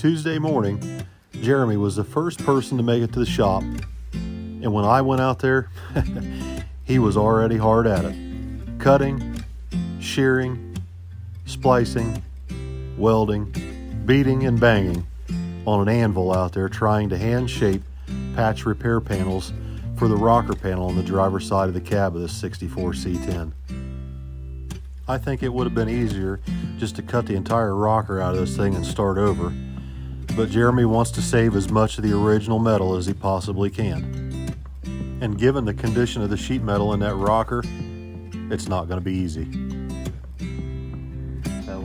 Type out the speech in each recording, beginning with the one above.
Tuesday morning, Jeremy was the first person to make it to the shop, and when I went out there, he was already hard at it. Cutting, shearing, splicing, welding, beating, and banging on an anvil out there trying to hand shape patch repair panels for the rocker panel on the driver's side of the cab of this 64 C10. I think it would have been easier just to cut the entire rocker out of this thing and start over, but Jeremy wants to save as much of the original metal as he possibly can. And given the condition of the sheet metal in that rocker, it's not going to be easy. So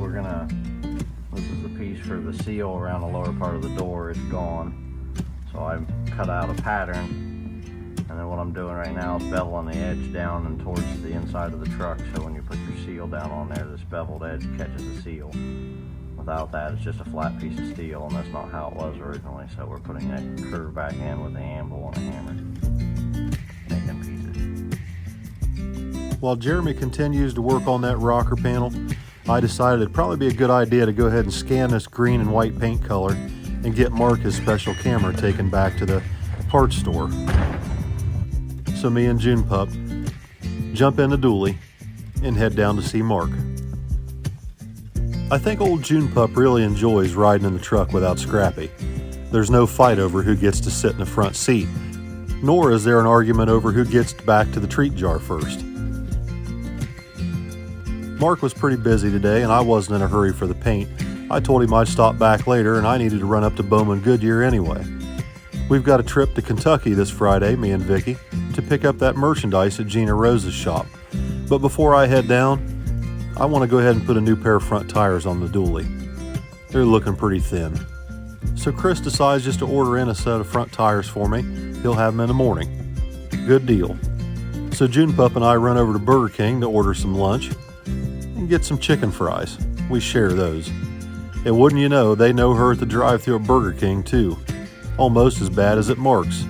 this is the piece for the seal around the lower part of the door. It's gone. So I cut out a pattern. And then what I'm doing right now is beveling the edge down and towards the inside of the truck, so when you put your seal down on there, this beveled edge catches the seal. Without that, it's just a flat piece of steel, and that's not how it was originally, so we're putting that curve back in with the anvil and a hammer, making pieces. While Jeremy continues to work on that rocker panel, I decided it'd probably be a good idea to go ahead and scan this green and white paint color and get Mark his special camera taken back to the parts store. So me and June Pup jump in the dually and head down to see Mark. I think old June Pup really enjoys riding in the truck without Scrappy. There's no fight over who gets to sit in the front seat, nor is there an argument over who gets back to the treat jar first. Mark was pretty busy today and I wasn't in a hurry for the paint. I told him I'd stop back later and I needed to run up to Bowman Goodyear anyway. We've got a trip to Kentucky this Friday, me and Vicky, to pick up that merchandise at Gina Rose's shop. But before I head down, I want to go ahead and put a new pair of front tires on the dually. They're looking pretty thin. So Chris decides just to order in a set of front tires for me. He'll have them in the morning. Good deal. So June Pup and I run over to Burger King to order some lunch and get some chicken fries. We share those. And wouldn't you know, they know her at the drive-thru at Burger King too. Almost as bad as at Mark's.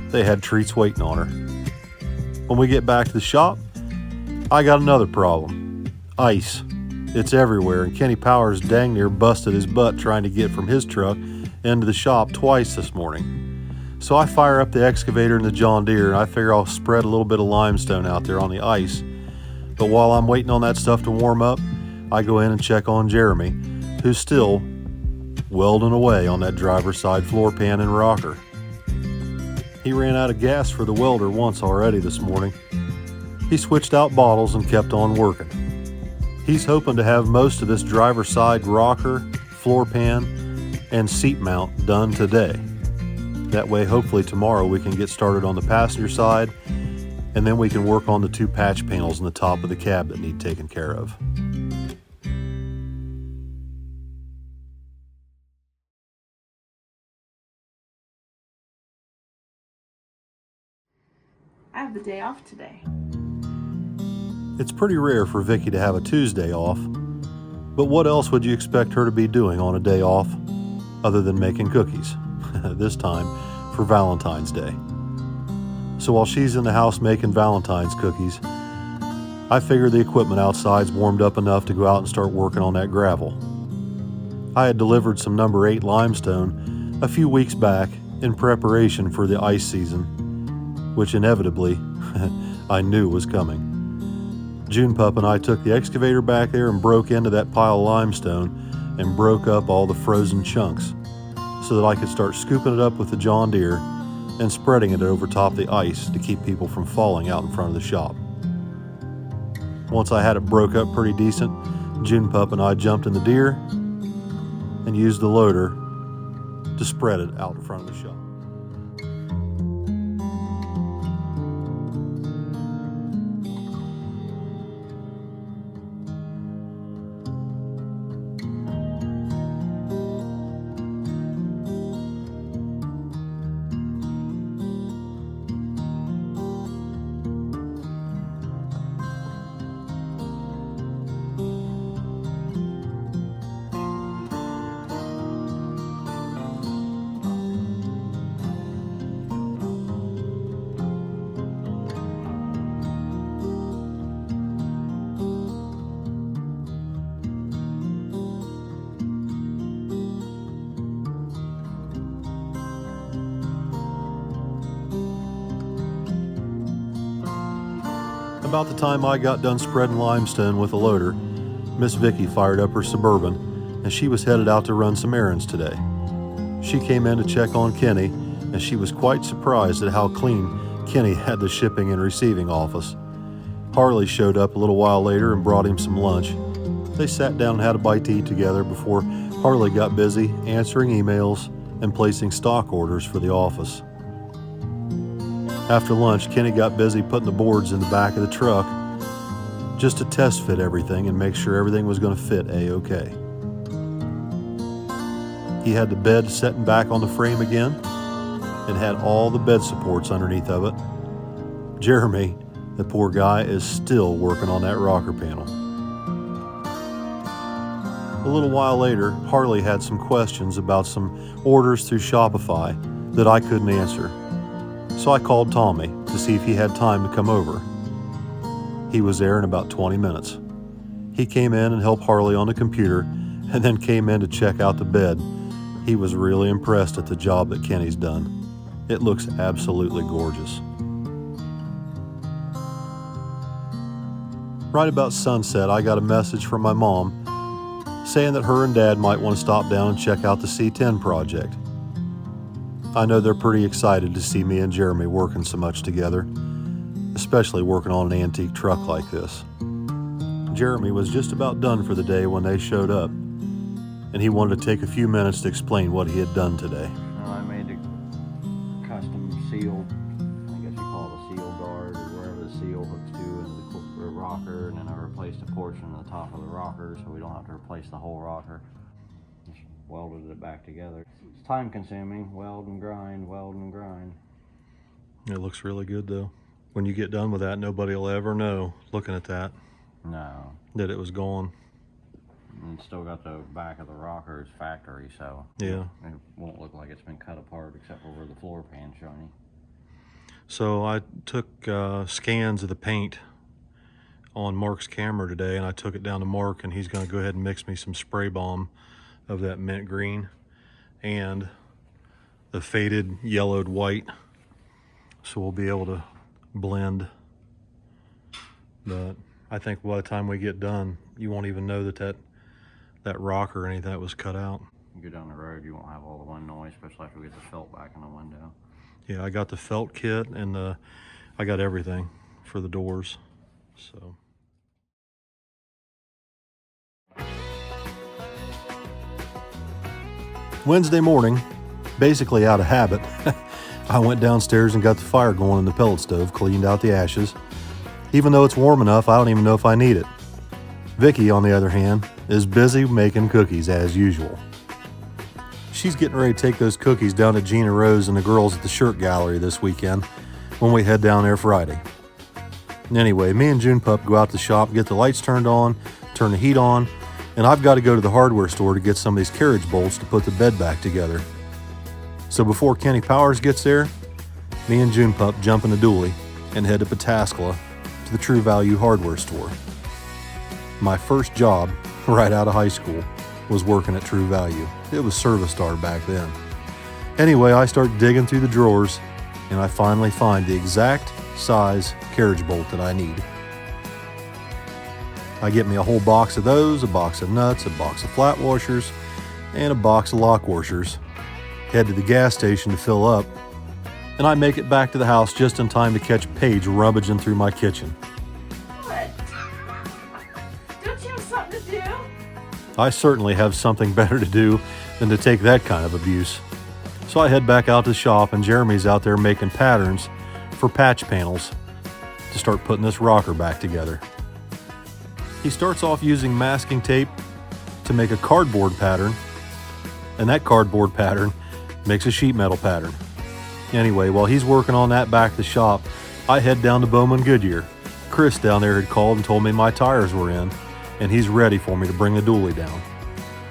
They had treats waiting on her. When we get back to the shop, I got another problem. Ice. It's everywhere, and Kenny Powers dang near busted his butt trying to get from his truck into the shop twice this morning. So I fire up the excavator and the John Deere, and I figure I'll spread a little bit of limestone out there on the ice. But while I'm waiting on that stuff to warm up, I go in and check on Jeremy, who's still welding away on that driver's side floor pan and rocker. He ran out of gas for the welder once already this morning. He switched out bottles and kept on working. He's hoping to have most of this driver's side rocker, floor pan, and seat mount done today. That way, hopefully tomorrow we can get started on the passenger side, and then we can work on the two patch panels in the top of the cab that need taken care of. I have the day off today. It's pretty rare for Vicky to have a Tuesday off, but what else would you expect her to be doing on a day off other than making cookies, this time for Valentine's Day. So while she's in the house making Valentine's cookies, I figure the equipment outside's warmed up enough to go out and start working on that gravel. I had delivered some number 8 limestone a few weeks back in preparation for the ice season, which inevitably I knew was coming. June Pup and I took the excavator back there and broke into that pile of limestone and broke up all the frozen chunks so that I could start scooping it up with the John Deere and spreading it over top the ice to keep people from falling out in front of the shop. Once I had it broke up pretty decent, June Pup and I jumped in the Deere and used the loader to spread it out in front of the shop. About the time I got done spreading limestone with a loader, Miss Vicky fired up her Suburban, and she was headed out to run some errands today. She came in to check on Kenny, and she was quite surprised at how clean Kenny had the shipping and receiving office. Harley showed up a little while later and brought him some lunch. They sat down and had a bite to eat together before Harley got busy answering emails and placing stock orders for the office. After lunch, Kenny got busy putting the boards in the back of the truck just to test fit everything and make sure everything was going to fit A-OK. He had the bed setting back on the frame again and had all the bed supports underneath of it. Jeremy, the poor guy, is still working on that rocker panel. A little while later, Harley had some questions about some orders through Shopify that I couldn't answer. So I called Tommy to see if he had time to come over. He was there in about 20 minutes. He came in and helped Harley on the computer and then came in to check out the bed. He was really impressed at the job that Kenny's done. It looks absolutely gorgeous. Right about sunset, I got a message from my mom saying that her and Dad might want to stop down and check out the C10 project. I know they're pretty excited to see me and Jeremy working so much together, especially working on an antique truck like this. Jeremy was just about done for the day when they showed up, and he wanted to take a few minutes to explain what he had done today. I made a custom seal, I guess you call it a seal guard, or wherever the seal hooks to into the rocker, and then I replaced a portion of the top of the rocker so we don't have to replace the whole rocker. Just welded it back together. It's time consuming, weld and grind, weld and grind. It looks really good though. When you get done with that, nobody will ever know, looking at that, No. that it was gone. And it's still got the back of the rocker as factory, so Yeah. it won't look like it's been cut apart except for where the floor pan's shiny. So I took scans of the paint on Mark's camera today, and I took it down to Mark, and he's going to go ahead and mix me some spray balm of that mint green and the faded yellowed white, so we'll be able to blend. But I think by the time we get done, you won't even know that rocker or anything that was cut out. You go down the road, you won't have all the wind noise, especially after we get the felt back in the window. Yeah, I got the felt kit, and I got everything for the doors. So Wednesday morning, basically out of habit, I went downstairs and got the fire going in the pellet stove, cleaned out the ashes. Even though it's warm enough, I don't even know if I need it. Vicky, on the other hand, is busy making cookies as usual. She's getting ready to take those cookies down to Gina Rose and the girls at the shirt gallery this weekend when we head down there Friday. Anyway, me and June Pup go out to the shop, get the lights turned on, turn the heat on, and I've got to go to the hardware store to get some of these carriage bolts to put the bed back together. So before Kenny Powers gets there, me and June Pup jump in the dually and head to Pataskala to the True Value hardware store. My first job right out of high school was working at True Value. It was Service Star back then. Anyway, I start digging through the drawers, and I finally find the exact size carriage bolt that I need. I get me a whole box of those, a box of nuts, a box of flat washers, and a box of lock washers. Head to the gas station to fill up, and I make it back to the house just in time to catch Paige rummaging through my kitchen. What? Don't you have something to do? I certainly have something better to do than to take that kind of abuse. So I head back out to the shop, and Jeremy's out there making patterns for patch panels to start putting this rocker back together. He starts off using masking tape to make a cardboard pattern, and that cardboard pattern makes a sheet metal pattern. Anyway, while he's working on that back at the shop, I head down to Bowman Goodyear. Chris down there had called and told me my tires were in, and he's ready for me to bring the dually down.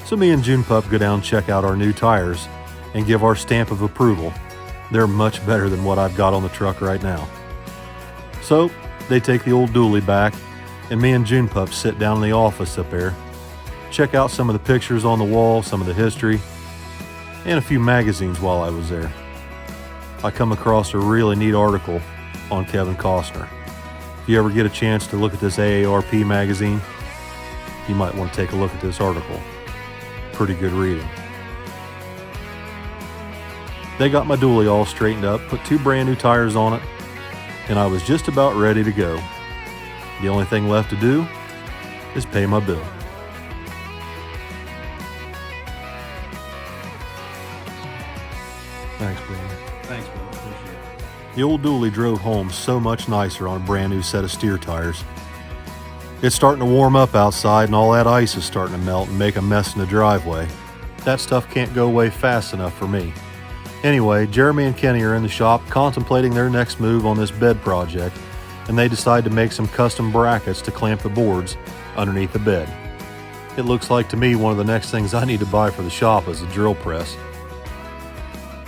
So me and June Pup go down and check out our new tires and give our stamp of approval. They're much better than what I've got on the truck right now. So they take the old dually back, and me and June Pup sit down in the office up there, check out some of the pictures on the wall, some of the history, and a few magazines while I was there. I come across a really neat article on Kevin Costner. If you ever get a chance to look at this AARP magazine, you might want to take a look at this article. Pretty good reading. They got my dually all straightened up, put 2 brand new tires on it, and I was just about ready to go. The only thing left to do is pay my bill. Thanks, Brandon. Thanks, Bill. Appreciate it. The old dually drove home so much nicer on a brand new set of steer tires. It's starting to warm up outside and all that ice is starting to melt and make a mess in the driveway. That stuff can't go away fast enough for me. Anyway, Jeremy and Kenny are in the shop contemplating their next move on this bed project, and they decide to make some custom brackets to clamp the boards underneath the bed. It looks like to me one of the next things I need to buy for the shop is a drill press.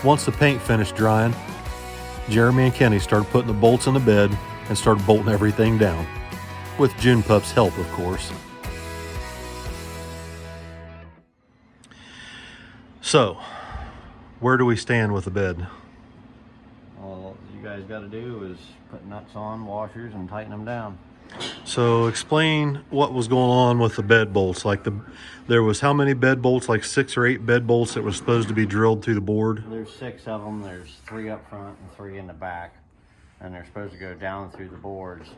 Once the paint finished drying, Jeremy and Kenny started putting the bolts in the bed and started bolting everything down. With June Pup's help, of course. So, where do we stand with the bed? All you guys got to do is put nuts on, washers, and tighten them down. So explain what was going on with the bed bolts. There was how many bed bolts? Like 6 or 8 bed bolts that were supposed to be drilled through the board? There's 6 of them. There's 3 up front and 3 in the back. And they're supposed to go down through the boards.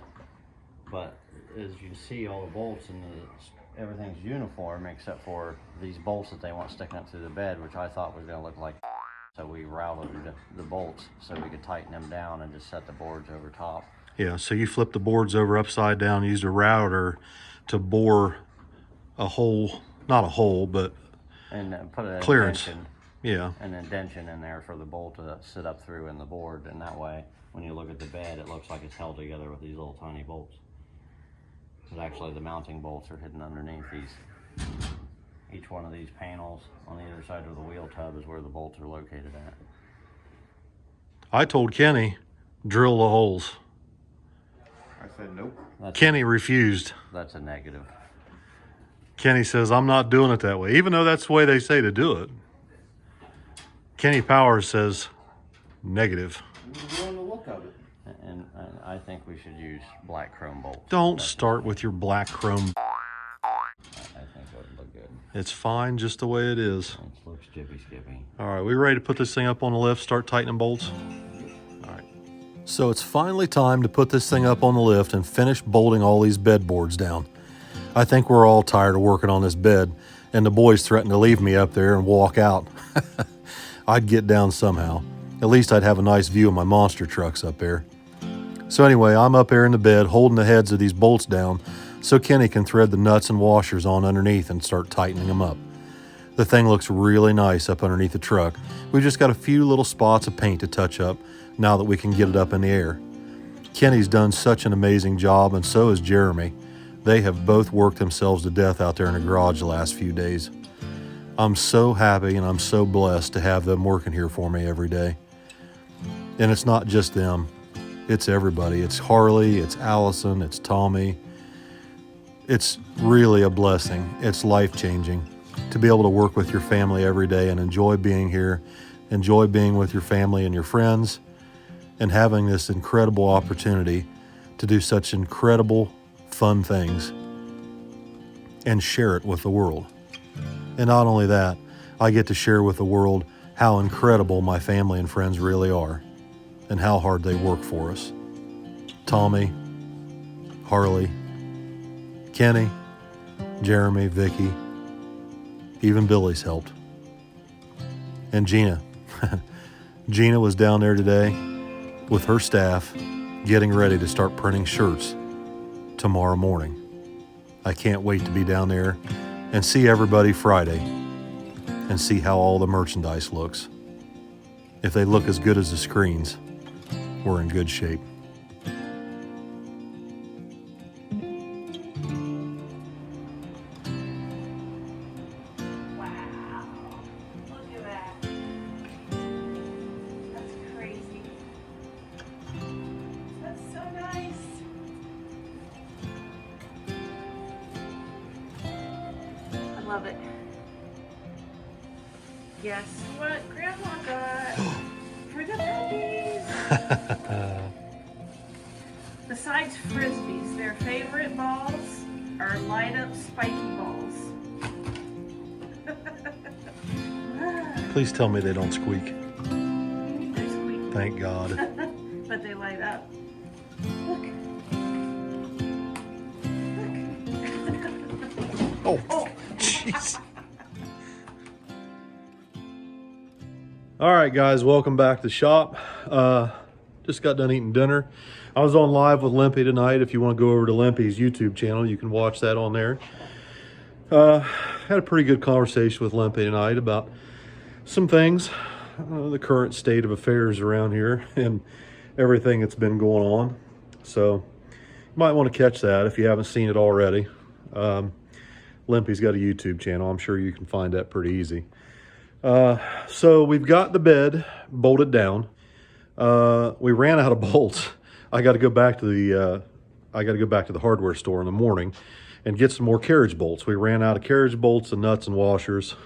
But as you can see, all the bolts and everything's uniform except for these bolts that they want sticking up through the bed, which I thought was going to look like. So we routed the bolts so we could tighten them down and just set the boards over top. Yeah, so you flipped the boards over upside down, used a router to bore a hole, not a hole, but and put a clearance. Indention, yeah, an indention in there for the bolt to sit up through in the board, and that way, when you look at the bed, it looks like it's held together with these little tiny bolts. But actually, the mounting bolts are hidden underneath these. Each one of these panels on the other side of the wheel tub is where the bolts are located at. I told Kenny, drill the holes. I said nope. Kenny refused. That's a negative. Kenny says, I'm not doing it that way, even though that's the way they say to do it. Kenny Powers says, negative. You're on the look of it. And I think we should use black chrome bolts. Don't start with your black chrome. I think it would look good. It's fine just the way it is. It looks jippy-skippy. All right, we ready to put this thing up on the lift, start tightening bolts? All right. So it's finally time to put this thing up on the lift and finish bolting all these bed boards down. I think we're all tired of working on this bed, and the boys threatened to leave me up there and walk out. I'd get down somehow. At least I'd have a nice view of my monster trucks up there. So anyway, I'm up there in the bed holding the heads of these bolts down so Kenny can thread the nuts and washers on underneath and start tightening them up. The thing looks really nice up underneath the truck. We've just got a few little spots of paint to touch up now that we can get it up in the air. Kenny's done such an amazing job, and so has Jeremy. They have both worked themselves to death out there in the garage the last few days. I'm so happy and I'm so blessed to have them working here for me every day. And it's not just them. It's everybody. It's Harley, it's Allison, it's Tommy. It's really a blessing. It's life-changing to be able to work with your family every day and enjoy being here, enjoy being with your family and your friends, and having this incredible opportunity to do such incredible, fun things and share it with the world. And not only that, I get to share with the world how incredible my family and friends really are and how hard they work for us. Tommy, Harley, Kenny, Jeremy, Vicky, even Billy's helped. And Gina. Gina was down there today with her staff getting ready to start printing shirts tomorrow morning. I can't wait to be down there and see everybody Friday and see how all the merchandise looks. If they look as good as the screens, we're in good shape. Wow. Look at that. That's crazy. That's so nice. I love it. Guess what Grandma got for the puppies? Besides frisbees, their favorite balls are light up spiky balls. Please tell me they don't squeak. They're squeaky. Thank God. But they light up. Look. Oh, Oh. jeez. All right, guys, welcome back to the shop. Just got done eating dinner. I was on live with Limpy tonight. If you want to go over to Limpy's YouTube channel, you can watch that on there. Had a pretty good conversation with Limpy tonight about some things, the current state of affairs around here and everything that's been going on. So you might want to catch that if you haven't seen it already. Limpy's got a YouTube channel. I'm sure you can find that pretty easy. So we've got the bed bolted down. We ran out of bolts. I got to go back to the hardware store in the morning and get some more carriage bolts. We ran out of carriage bolts and nuts and washers.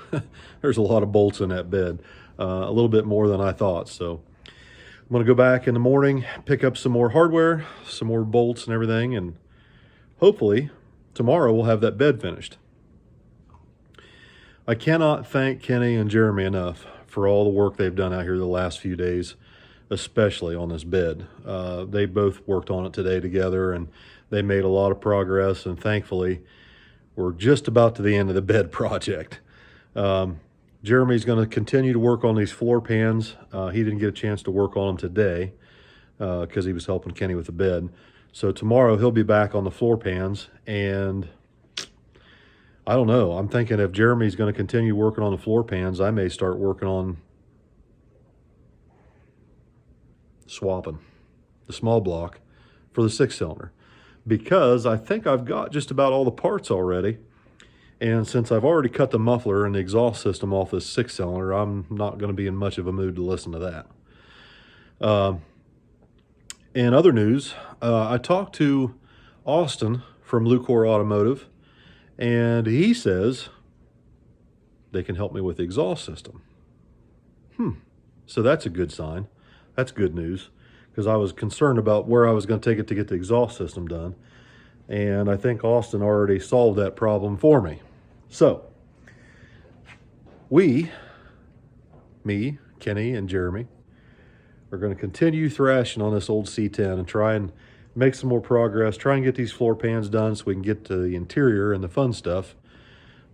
There's a lot of bolts in that bed, a little bit more than I thought. So I'm going to go back in the morning, pick up some more hardware, some more bolts and everything, and hopefully tomorrow we'll have that bed finished. I cannot thank Kenny and Jeremy enough for all the work they've done out here the last few days, especially on this bed. They both worked on it today together, and they made a lot of progress, and thankfully we're just about to the end of the bed project. Jeremy's going to continue to work on these floor pans. He didn't get a chance to work on them today because he was helping Kenny with the bed. So tomorrow he'll be back on the floor pans, and I don't know. I'm thinking if Jeremy's going to continue working on the floor pans, I may start working on swapping the small block for the 6-cylinder, because I think I've got just about all the parts already. And since I've already cut the muffler and the exhaust system off this 6-cylinder, I'm not going to be in much of a mood to listen to that. In other news, I talked to Austin from Lucor Automotive, and he says they can help me with the exhaust system. So that's a good sign. That's good news, because I was concerned about where I was going to take it to get the exhaust system done. And I think Austin already solved that problem for me. So me, Kenny, and Jeremy are going to continue thrashing on this old C10 and try and make some more progress, try and get these floor pans done so we can get to the interior and the fun stuff.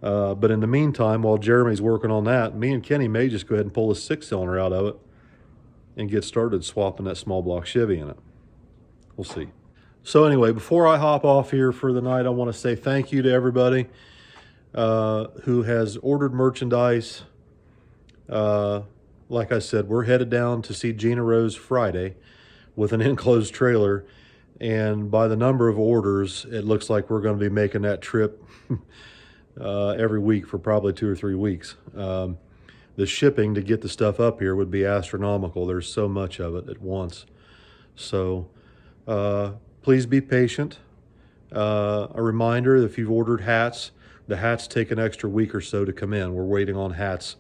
But in the meantime, while Jeremy's working on that, me and Kenny may just go ahead and pull the 6-cylinder out of it and get started swapping that small block Chevy in it. We'll see. So anyway, before I hop off here for the night, I want to say thank you to everybody who has ordered merchandise. Like I said, we're headed down to see Gina Rose Friday with an enclosed trailer. And by the number of orders, it looks like we're going to be making that trip every week for probably 2 or 3 weeks. The shipping to get the stuff up here would be astronomical. There's so much of it at once. So please be patient. A reminder, if you've ordered hats, the hats take an extra week or so to come in. We're waiting on hats.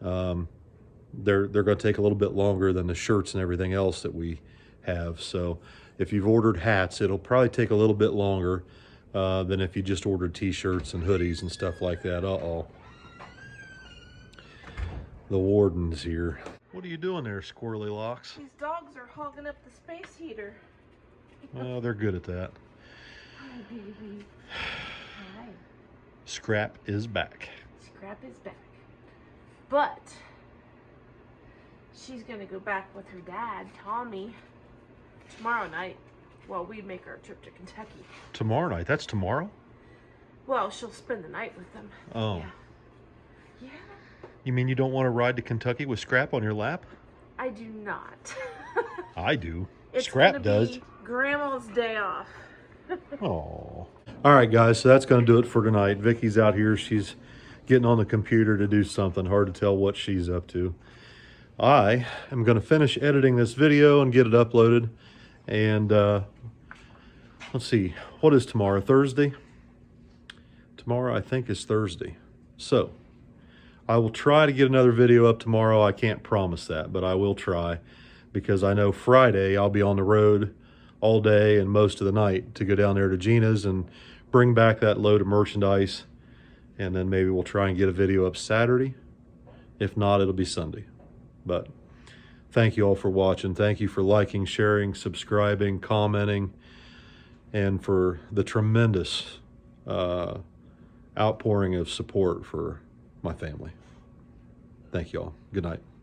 They're going to take a little bit longer than the shirts and everything else that we have. So if you've ordered hats, it'll probably take a little bit longer than if you just ordered t-shirts and hoodies and stuff like that. Uh-oh. The warden's here. What are you doing there, Squirrely Locks? These dogs are hogging up the space heater. Well, they're good at that. Hi, baby. Hi. Scrap is back. Scrap is back. But she's going to go back with her dad, Tommy, tomorrow night. Well, we make our trip to Kentucky. Tomorrow night? That's tomorrow? Well, she'll spend the night with them. Oh. Yeah. Yeah. You mean you don't want to ride to Kentucky with Scrap on your lap? I do not. I do. It's Scrap gonna does. Be Grandma's day off. Oh. All right, guys. So that's going to do it for tonight. Vicky's out here. She's getting on the computer to do something. Hard to tell what she's up to. I am going to finish editing this video and get it uploaded. And let's see. What is tomorrow? Thursday? Tomorrow, I think, is Thursday. So I will try to get another video up tomorrow. I can't promise that, but I will try, because I know Friday I'll be on the road all day and most of the night to go down there to Gina's and bring back that load of merchandise. And then maybe we'll try and get a video up Saturday. If not, it'll be Sunday. But thank you all for watching. Thank you for liking, sharing, subscribing, commenting, and for the tremendous outpouring of support for my family. Thank you all. Good night.